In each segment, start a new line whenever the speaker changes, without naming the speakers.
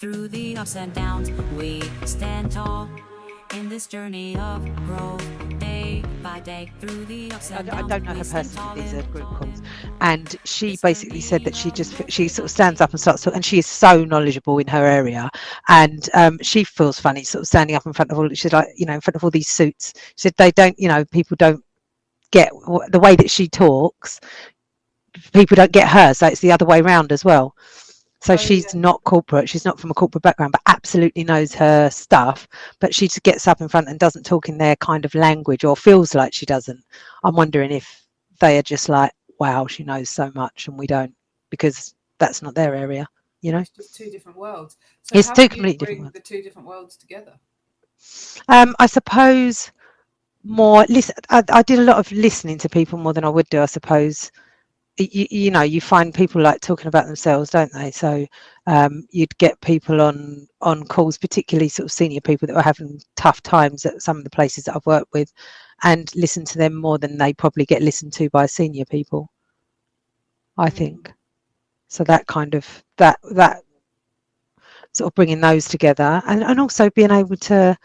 Through the ups and downs, we stand tall in this journey of growth, day by day. Through the ups and
I
downs,
don't know
we
her
stand
personally.
tall
These are
in
group calls,
growth.
and she
This
basically said that
journey of
she sort of
growth.
stands up and starts to, and she is so knowledgeable in her area, and she feels funny sort of standing up in front of all. She's like, in front of all these suits. She said they don't, people don't get the way that she talks. People don't get her, so it's the other way around as well. So
Oh, yeah.
she's not corporate. She's not from a corporate background, but absolutely knows her stuff. But she just gets up in front and doesn't talk in their kind of language, or feels like she doesn't. I'm wondering if they are just like, wow, she knows so much and we don't, because that's not their area,
It's just two different worlds. So
It's
how
two
do you
completely different
bring
ones.
the two different worlds together?
I suppose more listen. I did a lot of listening to people more than I would do, I suppose. You find people like talking about themselves, don't they? So you'd get people on calls, particularly sort of senior people that were having tough times at some of the places that I've worked with, and listen to them more than they probably get listened to by senior people, I think. So that kind of that sort of bringing those together, and also being able to,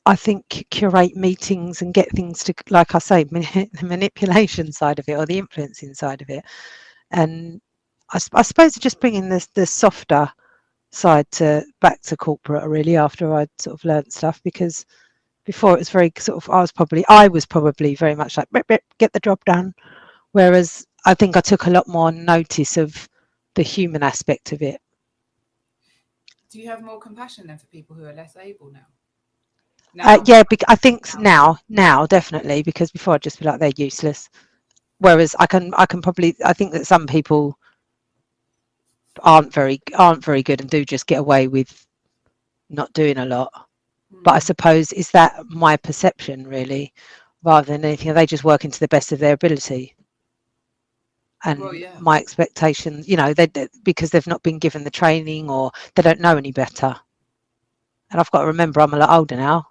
I think, curate meetings and get things to, like I say, the manipulation side of it, or the influencing side of it. And I suppose just bringing the softer side back to corporate, really, after I'd sort of learnt stuff, because before it was very sort of, I was probably very much like, "Rip, rip, get the job done," whereas I think I took a lot more notice of the human aspect of it.
Do you have more compassion then for people who are less able now? Now,
Yeah, I think now definitely, because before I'd just be like, they're useless. Whereas I can probably, I think that some people aren't very good and do just get away with not doing a lot. But I suppose, is that my perception really, rather than anything? They just working to the best of their ability. And
well, yeah.
my expectations, because they've not been given the training, or they don't know any better. And I've got to remember, I'm a lot older now.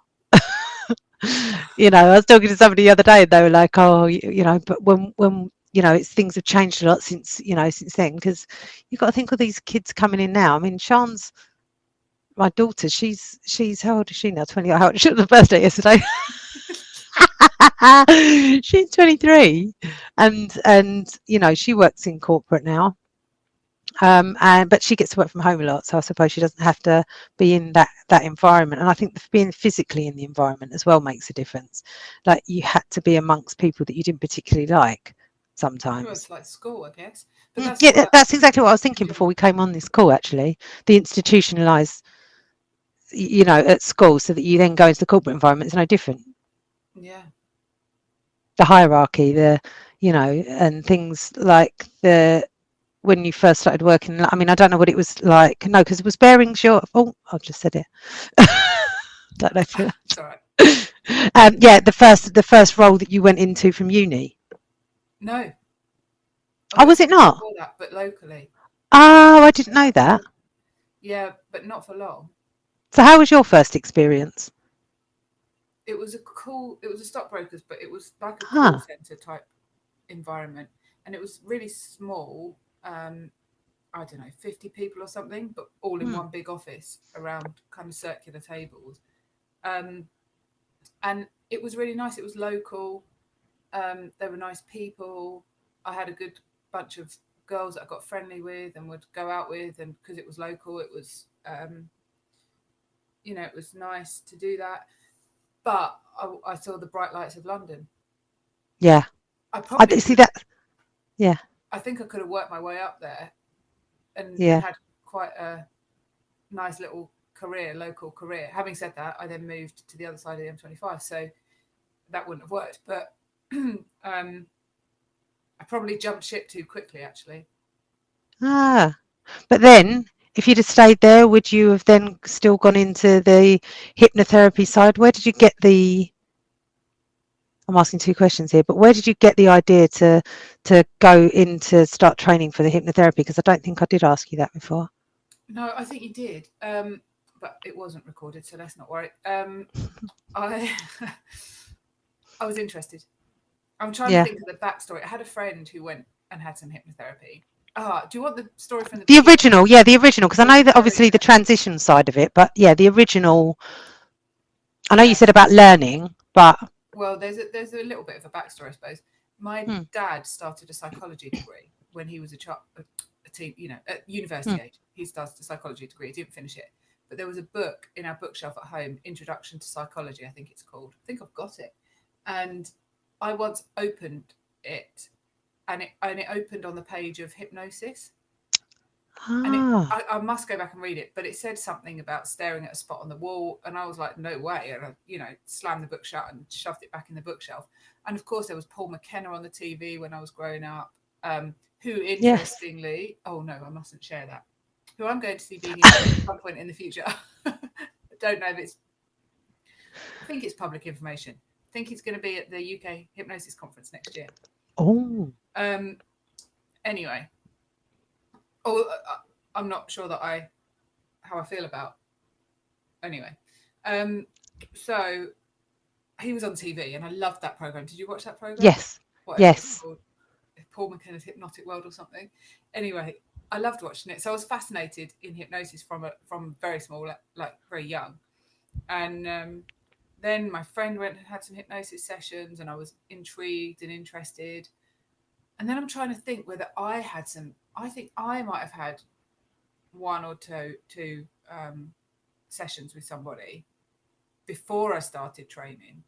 I was talking to somebody the other day, and they were like, "Oh, but when it's, things have changed a lot since then, because you've got to think of these kids coming in now. I mean, Sean's my daughter. She's how old is she now? 20. How old? She was the birthday yesterday. She's 23, and she works in corporate now. But she gets to work from home a lot, so I suppose she doesn't have to be in that environment. And I think being physically in the environment as well makes a difference. Like, you had to be amongst people that you didn't particularly like
Well,
sometimes.
it's like school, I guess. But that's
Yeah,
why,
that's exactly what I was thinking before we came on this call, actually. The institutionalized, at school, so that you then go into the corporate environment, it's no different.
yeah.
The hierarchy, and things like when you first started working. I mean, I don't know what it was like. No, because it was Bearings your. Oh, I've just said it. Don't know if
It's all right.
yeah, the first role that you went into from uni.
No.
Oh, was it not?
Before that, but locally.
Oh, I didn't know that.
Yeah, but not for long.
So how was your first experience?
It was a stockbrokers, but it was like a
Huh.
call center type environment. And it was really small. I don't know, 50 people or something, but all in one big office around kind of circular tables. And it was really nice. It was local. They were nice people. I had a good bunch of girls that I got friendly with and would go out with, and because it was local, it was it was nice to do that. But I saw the bright lights of London.
Yeah.
I
I
probably
see
could have,
that. Yeah.
I think I could have worked my way up there and
Yeah.
had quite a nice little career, local career. Having said that, I then moved to the other side of the M25, so that wouldn't have worked. But I probably jumped ship too quickly, actually.
Ah. But then, if you'd have stayed there, would you have then still gone into the hypnotherapy side? Where did you get the? I'm asking two questions here, but where did you get the idea to go in to start training for the hypnotherapy? Because I don't think I did ask you that before.
No, I think you did, but it wasn't recorded, so let's not worry. I I was interested. I'm trying to
Yeah.
think of the backstory. I had a friend who went and had some hypnotherapy, Do you want the story from the
The
beginning?
original, yeah, the original, because I know that obviously the transition side of it, but yeah, the original. I know you said about learning, but
well, there's a little bit of a backstory, I suppose. My dad started a psychology degree when he was a teen, at university age. He started a psychology degree. He didn't finish it, but there was a book in our bookshelf at home, Introduction to Psychology, I think it's called. I think I've got it, and I once opened it, and it opened on the page of hypnosis. And I must go back and read it, but it said something about staring at a spot on the wall, and I was like, no way. And I, slammed the book shut and shoved it back in the bookshelf. And of course, there was Paul McKenna on the TV when I was growing up, who interestingly, oh no, I mustn't share that, who I'm going to see being interviewed at some point in the future. I don't know if I think it's public information. I think he's going to be at the UK Hypnosis Conference next year.
Oh.
Anyway. I'm not sure that how I feel about. Anyway, so he was on TV, and I loved that program. Did you watch that program?
Yes. Yes.
Paul McKenna's Hypnotic World or something. Anyway, I loved watching it. So I was fascinated in hypnosis from very small, like very young, and then my friend went and had some hypnosis sessions, and I was intrigued and interested. And then I'm trying to think whether I had some. I think I might have had one or two sessions with somebody before I started training,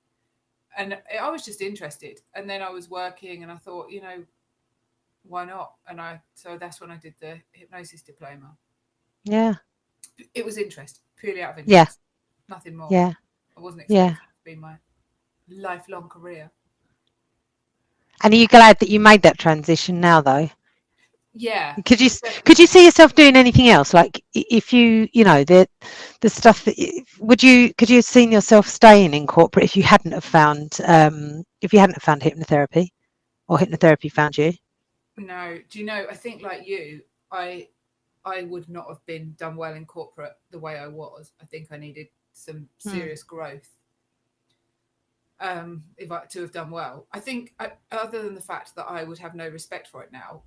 and I was just interested. And then I was working, and I thought, why not? And so that's when I did the hypnosis diploma.
Yeah.
It was interest, purely out of interest.
Yeah.
Nothing more.
Yeah.
I wasn't expecting it to be my lifelong career.
And are you glad that you made that transition now, though?
Yeah.
Could you see yourself doing anything else? Like if the stuff that could you have seen yourself staying in corporate if you hadn't have found hypnotherapy, or hypnotherapy found you?
No. Do you know? I think like you, I would not have been done well in corporate the way I was. I think I needed some serious growth. If I to have done well, I think other than the fact that I would have no respect for it now,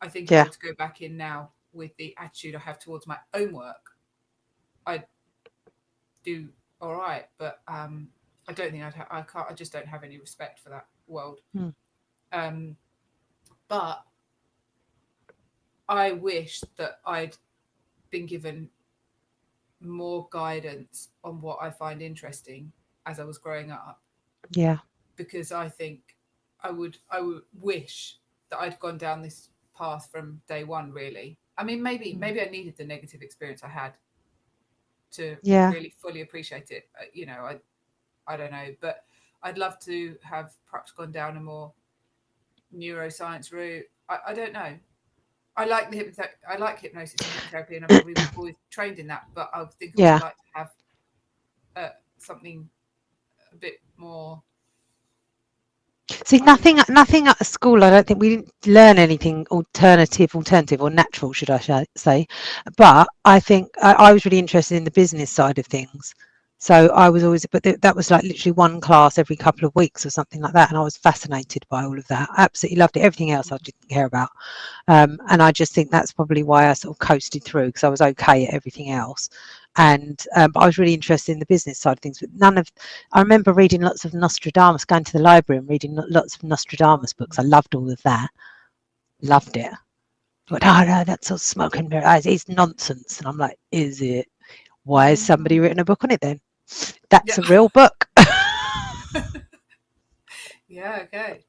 I think if I were to go back in now with the attitude I have towards my own work, I'd do all right. But I don't think I just don't have any respect for that world. But I wish that I'd been given more guidance on what I find interesting as I was growing up.
Yeah.
Because I think I would wish that I'd gone down this path from day one, really. I mean, maybe I needed the negative experience I had to really fully appreciate it. I don't know, but I'd love to have perhaps gone down a more neuroscience route. I don't know. I like I like hypnosis and hypnotherapy, and I've probably always trained in that. But I think I would like to have something a bit more.
See, nothing at school. I don't think we didn't learn anything alternative or natural, should I say? But I think I was really interested in the business side of things. So I was always, but that was like literally one class every couple of weeks or something like that, and I was fascinated by all of that. I absolutely loved it. Everything else I didn't care about, and I just think that's probably why I sort of coasted through, because I was okay at everything else. And but I was really interested in the business side of things. But I remember reading lots of Nostradamus, going to the library and reading lots of Nostradamus books. I loved all of that. Loved it. But no, that's all smoke and mirrors. It's nonsense. And I'm like, is it? Why has somebody written a book on it then? That's a real book.
Yeah, okay.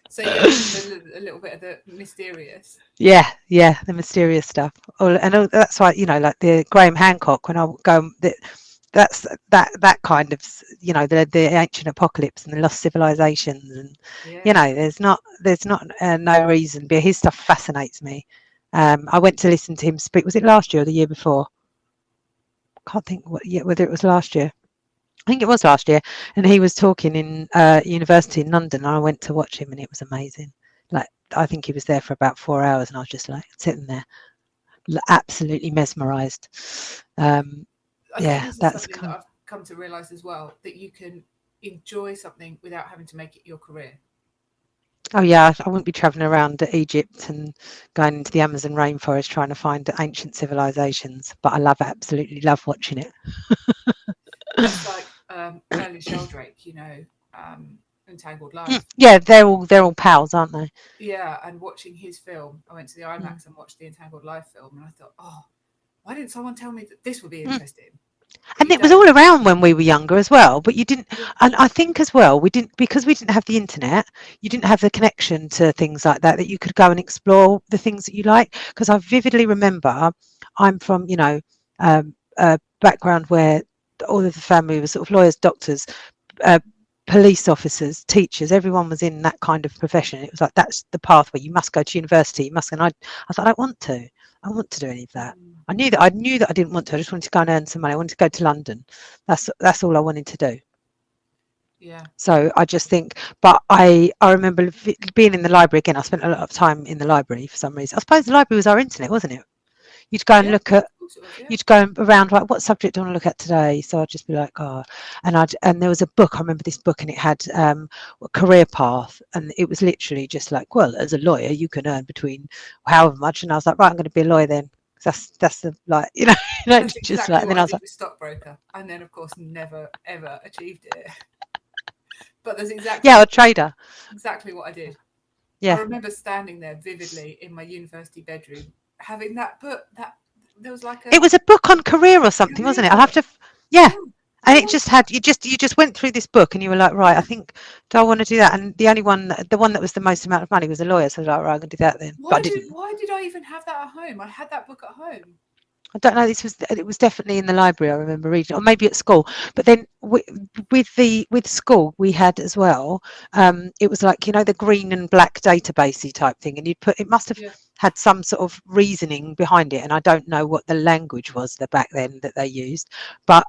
So a little bit of the mysterious.
Yeah, the mysterious stuff. And that's why, like the Graham Hancock, when I go, that's that kind of, the ancient apocalypse and the lost civilizations, and there's not no reason, but his stuff fascinates me. I went to listen to him speak. Was it last year or the year before? Can't think whether it was last year. I think it was last year, and he was talking in university in London, and I went to watch him, and it was amazing. Like, I think he was there for about 4 hours, and I was just like sitting there, absolutely mesmerized.
I think that's something that I've come to realize as well, that you can enjoy something without having to make it your career.
Oh yeah, I wouldn't be travelling around Egypt and going into the Amazon rainforest trying to find ancient civilizations. But I absolutely love watching it.
That's like Hurley Sheldrake, Entangled Life.
Yeah, they're all pals, aren't they?
Yeah, and watching his film, I went to the
Mm.
IMAX and watched the Entangled Life film, and I thought, oh, why didn't someone tell me that this would be
Mm.
interesting? But
And
you
it was
don't.
all around when we were younger as well, but you didn't.
Yeah.
And I think as well, we didn't, because we didn't have the internet. You didn't have the connection to things like that you could go and explore the things that you like. Because I vividly remember, I'm from a background where all of the family was sort of lawyers, doctors, uh, police officers, teachers. Everyone was in that kind of profession. It was like that's the pathway. You must go to university. You must. And I was like, I don't want to. I don't want to do any of that. I knew that I didn't want to. I just wanted to go and earn some money. I wanted to go to London. That's all I wanted to do.
Yeah.
So I just think, but I remember being in the library again. I spent a lot of time in the library for some reason. I suppose the library was our internet, wasn't it? You'd go and
Yeah.
look at,
Of course it was, yeah.
you'd go around like, what subject do I want to look at today? So I'd just be like, oh, and there was a book. I remember this book, and it had a career path, and it was literally just like, well, as a lawyer, you can earn between however much. And I was like, right, I'm going to be a lawyer then. That's the like,
That's
just
exactly
like. And
what
then
I
I was
did
like,
with stockbroker, and then of course never ever achieved it. But that's exactly
yeah, a trader.
exactly what I did.
Yeah.
I remember standing there vividly in my university bedroom, having that book. That there was like
It was a book on career or something,
career
wasn't it? I'll have
book.
to, yeah.
I
And it
loved
just
that.
had you just went through this book and you were like, right, I think do I want to do that? And the only one, the one that was the most amount of money was a lawyer. So I was like, right, I'm gonna do that then. But I didn't.
Why did I even have that at home? I had that book at home.
I don't know. It was definitely in the library. I remember reading, or maybe at school. But then with school, we had as well. It was like the green and black databasey type thing, and you'd put. It must have
Yeah.
had some sort of reasoning behind it, and I don't know what the language was back then that they used. But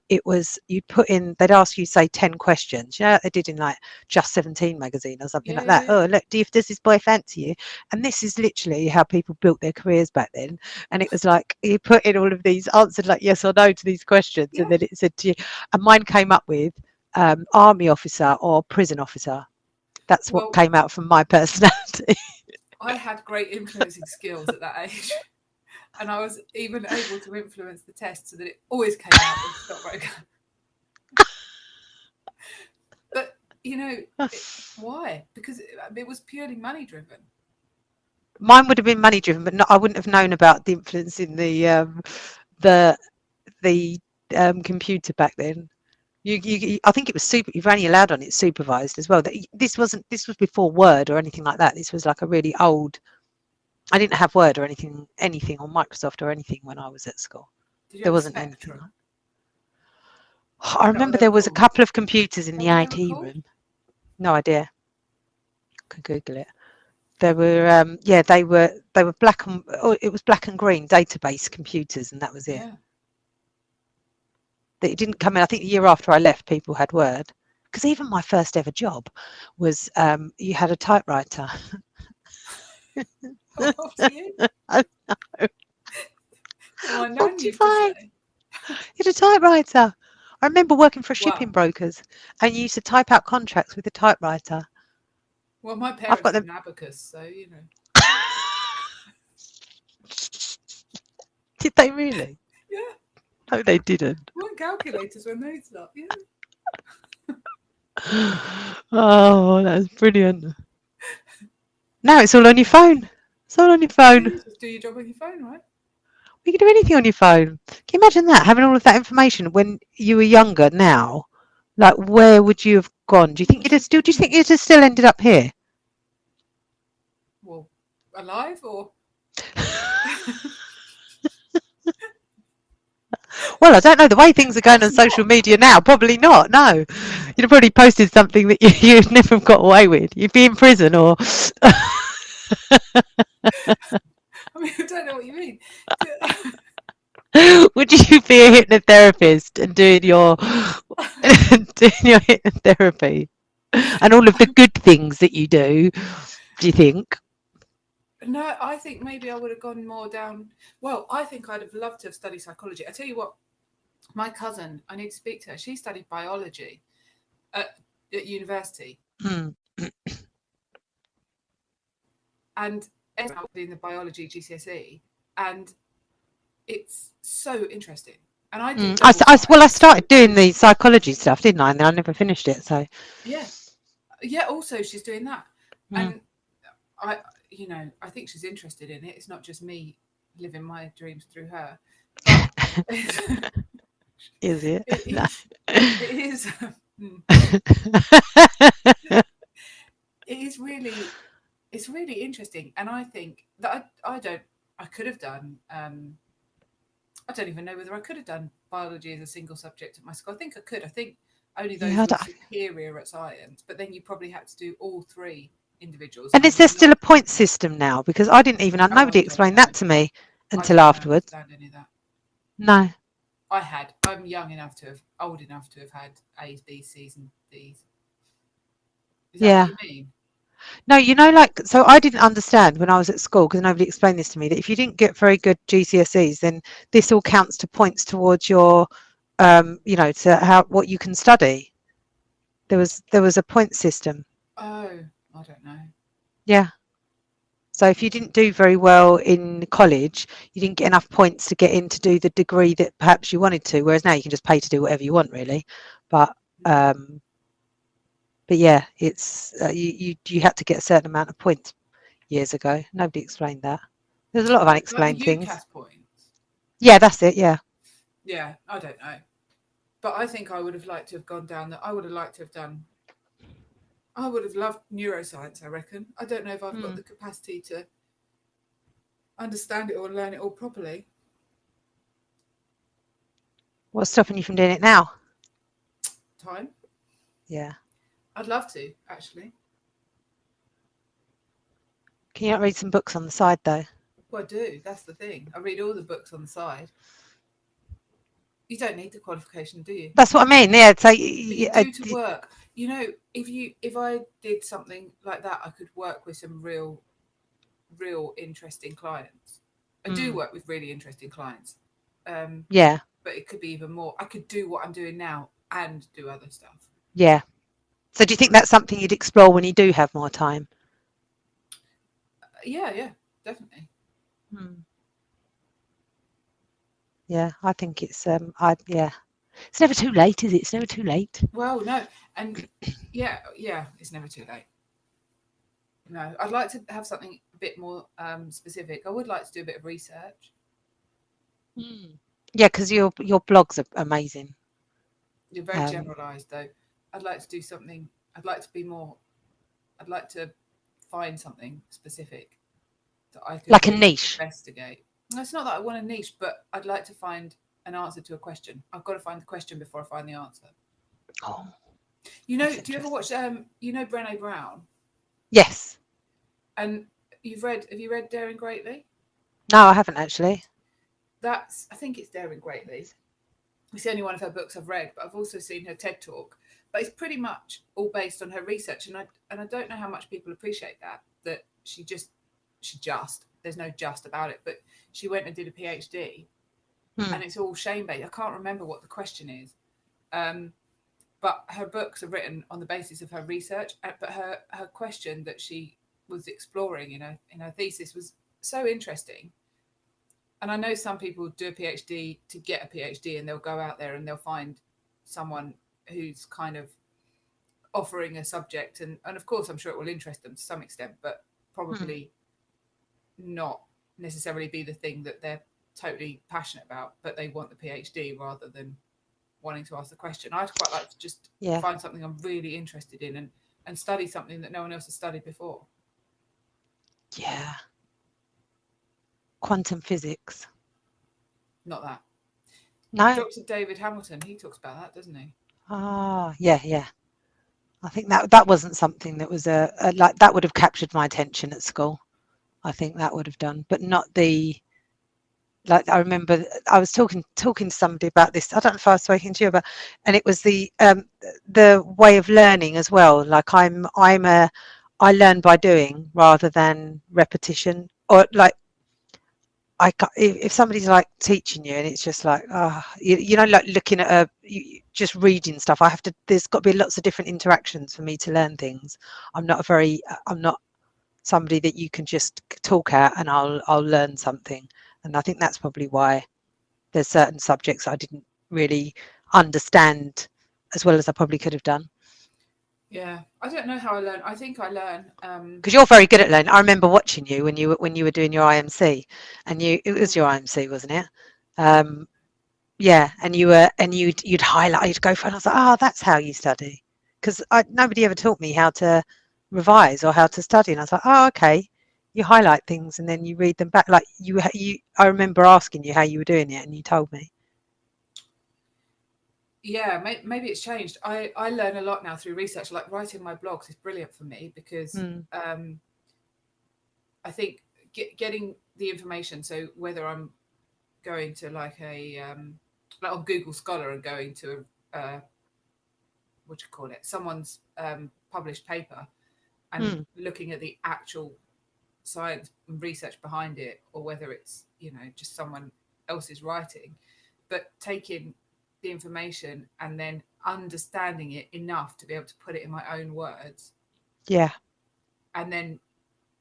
it was you'd put in. They'd ask you say 10 questions. They did in like Just 17 magazine or something like that.
Yeah.
Oh, look, does this boy fancy you? And this is literally how people built their careers back then. And it was like you put in all of these, answered like yes or no to these questions,
Yeah.
and then it said to you, and mine came up with army officer or prison officer. That's what came out from my personality.
I had great influencing skills at that age, and I was even able to influence the test so that it always came out as stockbroker. But why? Because it was purely money driven.
Mine would have been money driven, but I wouldn't have known about the influence in the computer back then. I think it was you've only allowed on it supervised as well. This was before Word or anything like that. This was like a really old. I didn't have Word or anything on Microsoft or anything when I was at school. There wasn't anything. I remember there was a couple of computers in the IT room. No idea. Could Google it. There were they were black and it was black and green database computers, and that was it.
Yeah.
It didn't come in. I think the year after I left, people had Word, because even my first ever job was you had a typewriter.
How old are you?
I know.
My nan used to say.
You had a typewriter. I remember working for shipping brokers, and you used to type out contracts with a typewriter.
Well, my parents were an abacus, so
Did they really?
Yeah.
No, they didn't.
Weren't calculators when they started. Yeah.
Oh, that's brilliant. Now it's all on your phone. It's all on your phone.
You just do your job on your phone, right?
You can do anything on your phone. Can you imagine that? Having all of that information when you were younger now? Like, where would you have gone? Do you think you'd have still ended up here?
Well, alive or?
Well, I don't know. The way things are going on social media now, probably not. No. You'd have probably posted something that you'd never have got away with. You'd be in prison or...
I mean, I don't know what you mean.
Would you be a hypnotherapist and doing your hypnotherapy and all of the good things that you do you think?
No, I think maybe I would have gone more down. Well, I think I'd have loved to have studied psychology. I tell you what, my cousin, I need to speak to her. She studied biology at university. and ended up doing the biology GCSE, and it's so interesting. And I did
well, I started doing the psychology stuff, didn't I? And then I never finished it. So
yeah. Also, she's doing that, and I think she's interested in it. It's not just me living my dreams through her. But
is it?
It is. It's really interesting, and I think that I could have done. I don't even know whether I could have done biology as a single subject at my school. I think I could. I think only those who are superior at science, but then you probably had to do all three individuals.
And is there still a point system now? Because I didn't even nobody explained that to me until afterwards.
I don't understand any of that.
No.
I'm old enough to have had A's, B's, C's, and D's. Is that what you mean?
No, like, so I didn't understand when I was at school, because nobody explained this to me, that if you didn't get very good GCSEs, then this all counts to points towards your, to what you can study. There was a point system.
Oh, I don't know.
Yeah. So if you didn't do very well in college, you didn't get enough points to get in to do the degree that perhaps you wanted to, whereas now you can just pay to do whatever you want, really. But yeah, it's you had to get a certain amount of points years ago. Nobody explained that. There's a lot of unexplained things.
UCAS points.
Yeah, that's it. Yeah.
Yeah, I don't know, but I think I would have liked to have gone down that. I would have loved neuroscience. I reckon. I don't know if I've got the capacity to understand it or learn it all properly.
What's stopping you from doing it now?
Time.
Yeah.
I'd love to, actually.
Can you not read some books on the side, though?
Well, I do. That's the thing. I read all the books on the side. You don't need the qualification, do you?
That's what I mean. Yeah. So
you do to work. If I did something like that, I could work with some real interesting clients. I do work with really interesting clients.
Yeah.
But it could be even more. I could do what I'm doing now and do other stuff.
Yeah. So do you think that's something you'd explore when you do have more time?
Yeah, definitely.
Yeah, I think it's it's never too late, is it? It's never too late.
Well, no, and yeah, it's never too late. No, I'd like to have something a bit more specific. I would like to do a bit of research.
Yeah, because your blogs are amazing.
You're very generalised, though. I'd like to do something. I'd like to find something specific that I could
like a niche
investigate. No, it's not that I want a niche, but I'd like to find an answer to a question. I've got to find the question before I find the answer.
Oh,
do you ever watch Brené Brown?
Yes.
And have you read Daring Greatly?
No, I haven't actually.
I think it's Daring Greatly. It's the only one of her books I've read, but I've also seen her TED Talk. But it's pretty much all based on her research, and I don't know how much people appreciate that she just there's no just about it, but she went and did a PhD, and it's all shame-based. I can't remember what the question is, but her books are written on the basis of her research. But her question that she was exploring in her thesis was so interesting. And I know some people do a PhD to get a PhD, and they'll go out there and they'll find someone who's kind of offering a subject, and of course I'm sure it will interest them to some extent, but probably not necessarily be the thing that they're totally passionate about, but they want the PhD rather than wanting to ask the question. I'd quite like to just find something I'm really interested in and study something that no one else has studied before.
Yeah. Quantum physics.
Not that.
No.
Dr. David Hamilton, he talks about that, doesn't he?
Yeah. I think that wasn't something that was like that would have captured my attention at school. I think that would have done, but not the. Like I remember, I was talking to somebody about this. I don't know if I was speaking to you about, and it was the way of learning as well. Like I learn by doing rather than repetition, or like if somebody's like teaching you and it's just like like looking at just reading stuff. There's got to be lots of different interactions for me to learn things. I'm not somebody that you can just talk at and I'll learn something. And I think that's probably why there's certain subjects I didn't really understand as well as I probably could have done.
Yeah, I don't know how I learn. I think I learn.
Because you're very good at learning. I remember watching you when you were doing your IMC, and it was your IMC, wasn't it? Yeah, and you'd highlight, you'd go for it, and I was like, oh, that's how you study. Because nobody ever taught me how to revise or how to study, and I was like, oh, okay. You highlight things and then you read them back. Like I remember asking you how you were doing it, and you told me.
Yeah, maybe it's changed. I learn a lot now through research. Like writing my blogs is brilliant for me because I think getting the information. So whether I'm going to like on Google Scholar and going to what do you call it? Someone's published paper and looking at the actual science and research behind it, or whether it's just someone else's writing, but taking the information and then understanding it enough to be able to put it in my own words.
Yeah.
And then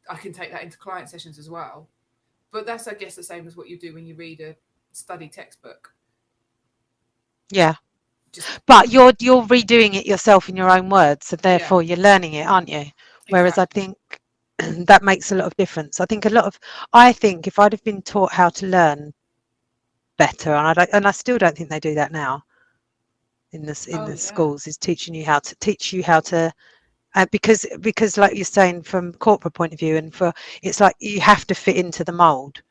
I can take that into client sessions as well. But that's, I guess, the same as what you do when you read a study textbook.
Yeah. But you're redoing it yourself in your own words, so therefore you're learning it, aren't you? Whereas exactly. I think that makes a lot of difference. I think if I'd have been taught how to learn better, and I still don't think they do that now in the schools, is teaching you how to because like you're saying, from corporate point of view, and it's like you have to fit into the mold.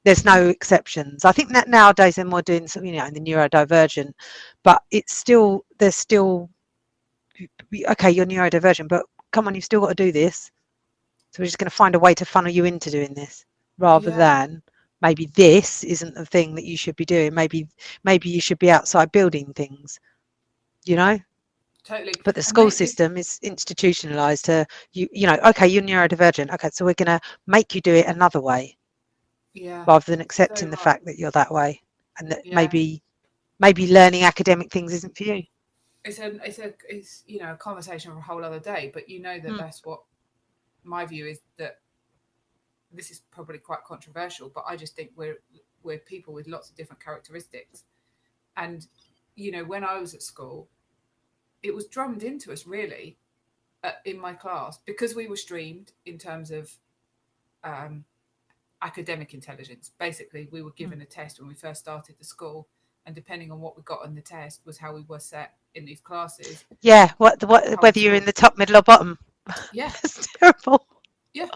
There's no exceptions. I think that nowadays they're more doing in the neurodivergent, but there's still okay, you're neurodivergent, but come on, you've still got to do this. So we're just going to find a way to funnel you into doing this, rather than maybe this isn't the thing that you should be doing. Maybe you should be outside building things,
Totally.
But the school system is institutionalized to okay, you're neurodivergent. Okay, so we're going to make you do it another way.
Yeah.
Rather than accepting the fact that you're that way, and that maybe learning academic things isn't for you.
It's a conversation for a whole other day, but that's what my view is, that this is probably quite controversial, but I just think we're people with lots of different characteristics. And when I was at school, it was drummed into us really in my class, because we were streamed in terms of academic intelligence. Basically, we were given a test when we first started the school, and depending on what we got on the test was how we were set in these classes.
Yeah, whether you're in the top, middle, or bottom.
Yeah,
it's terrible.
Yeah,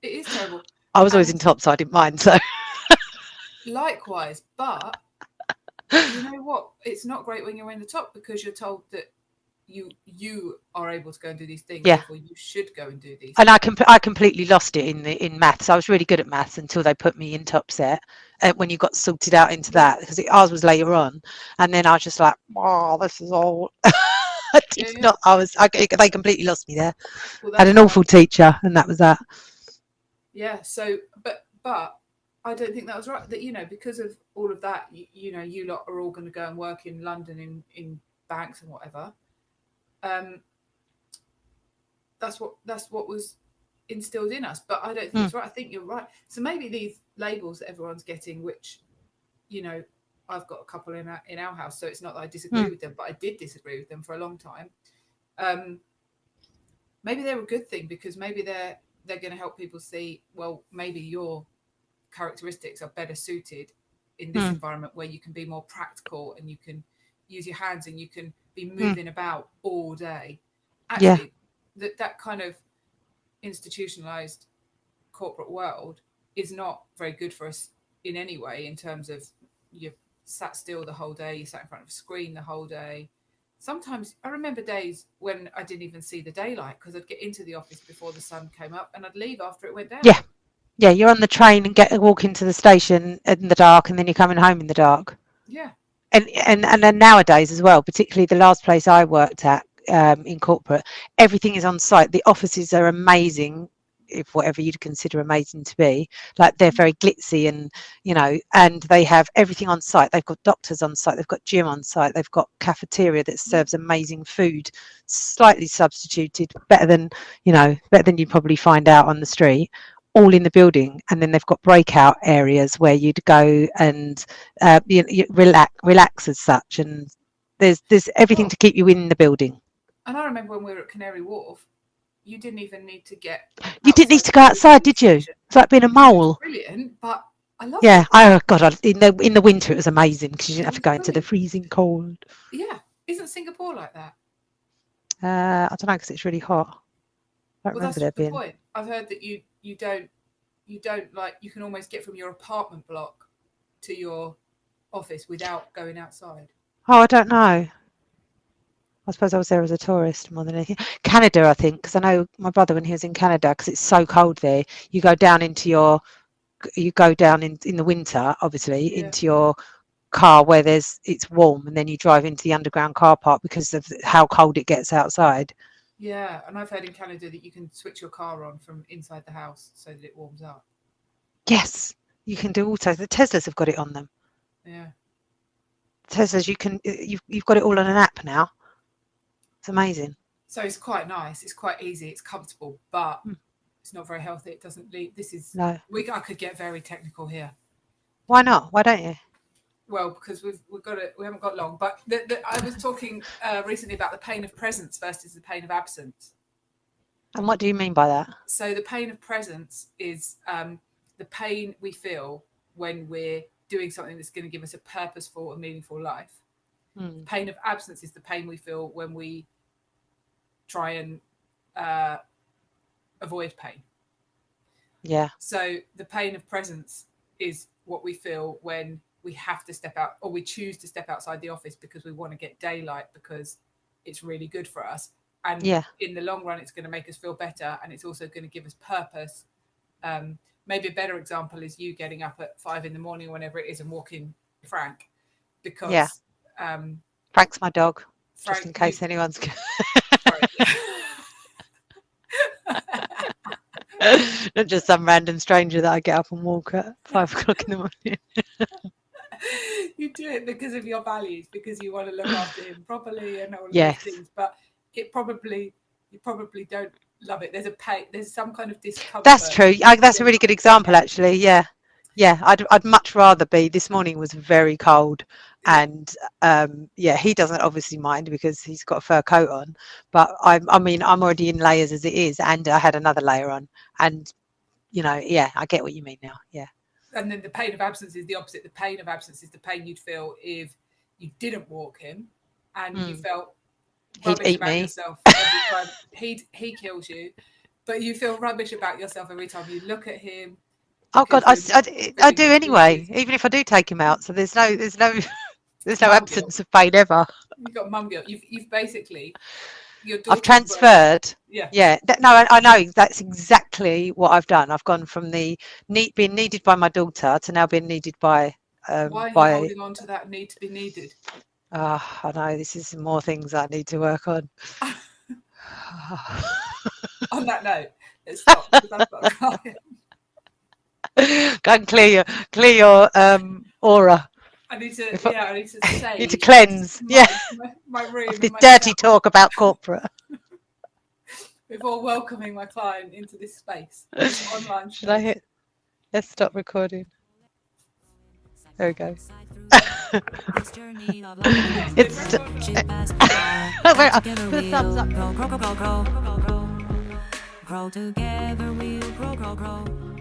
it is terrible.
I was always in top, so I didn't mind. So
likewise, but you know what? It's not great when you're in the top, because you're told that you are able to go and do these things. Therefore you should go and do these.
And I completely lost it in maths. I was really good at maths until they put me in top set. When you got sorted out into that, because ours was later on, and then I was just like, oh, this is all. They completely lost me there. Well, I had an awful teacher, and that was that.
Yeah. So, but I don't think that was right. That because of all of that, you lot are all going to go and work in London in banks and whatever. That's what was instilled in us, but I don't think it's right. I think you're right. So maybe these labels that everyone's getting, which I've got a couple in our house, so it's not that I disagree with them, but I did disagree with them for a long time. Maybe they're a good thing, because maybe they're going to help people see, well, maybe your characteristics are better suited in this environment, where you can be more practical and you can use your hands and you can be moving about all day. Actually, that kind of institutionalized corporate world is not very good for us in any way, in terms of you've sat still the whole day, you sat in front of a screen the whole day. Sometimes I remember days when I didn't even see the daylight, because I'd get into the office before the sun came up and I'd leave after it went down.
Yeah, you're on the train and walk into the station in the dark, and then you're coming home in the dark.
Yeah.
And then nowadays as well, particularly the last place I worked at in corporate, everything is on site. The offices are amazing if whatever you'd consider amazing to be, like they're very glitzy and, you know, and they have everything on site. They've got doctors on site, they've got gym on site, they've got cafeteria that serves amazing food, slightly substituted, better than you'd probably find out on the street, all in the building. And then they've got breakout areas where you'd go and you relax as such, and there's everything to keep you in the building.
And I remember when we were at Canary Wharf, you didn't even need to get.
You didn't need to go outside, did you? It's like being a mole.
Brilliant, but I love it.
Yeah. Oh God, in the winter it was amazing because you didn't have to go into the freezing cold.
Yeah. Isn't Singapore like that?
I don't know, because it's really hot. I don't remember there being.
Point. I've heard that you don't like, you can almost get from your apartment block to your office without going outside.
Oh, I don't know. I suppose I was there as a tourist more than anything. Canada, I think, because I know my brother when he was in Canada, because it's so cold there. You go down in the winter, obviously, into your car where it's warm, and then you drive into the underground car park because of how cold it gets outside.
Yeah, and I've heard in Canada that you can switch your car on from inside the house so that it warms up.
Yes, you can do also. The Teslas have got it on them.
Yeah.
Teslas, you've got it all on an app now. It's amazing.
So it's quite nice. It's quite easy. It's comfortable, but it's not very healthy. It doesn't leave. This is no. I could get very technical here.
Why not? Why don't you?
Well, because we haven't got long. But I was talking recently about the pain of presence versus the pain of absence.
And what do you mean by that?
So the pain of presence is the pain we feel when we're doing something that's going to give us a purposeful and meaningful life. The pain of absence is the pain we feel when we try and avoid pain.
Yeah.
So the pain of presence is what we feel when we have to step out, or we choose to step outside the office because we want to get daylight because it's really good for us. And in the long run, it's going to make us feel better, and it's also going to give us purpose. Maybe a better example is you getting up at 5 a.m, or whenever it is, and walking Frank, because
Frank's my dog. Frank, just in case anyone's not just some random stranger that I get up and walk at 5 o'clock in the morning.
You do it because of your values, because you want to look after him properly and all of these things. But you probably don't love it. There's some kind of discomfort.
That's true. That's a really good example, actually. Yeah. I'd much rather be. This morning was very cold, and he doesn't obviously mind because he's got a fur coat on. But I'm already in layers as it is, and I had another layer on, and I get what you mean now. Yeah.
And then the pain of absence is the opposite. The pain of absence is the pain you'd feel if you didn't walk him, and you felt rubbish about yourself every time. He kills you, but you feel rubbish about yourself every time you look at him.
Oh God, I do anyway, even if I do take him out. So there's no absence of pain ever.
You've got mum guilt. You've basically.
I've transferred. I know that's exactly what I've done. I've gone from being needed by my daughter to now being needed by.
Why are you holding on to that need to be needed?
I know this is more things I need to work on.
On that note, let's stop. Because I've got a client.
Go and clear your aura.
I need to say.
Need to cleanse.
My room.
Of this dirty talk about corporate.
Before welcoming my client into this space, this online space.
Should I hit? Let's stop recording. There we go. Put a thumbs up.
Grow together, we'll grow.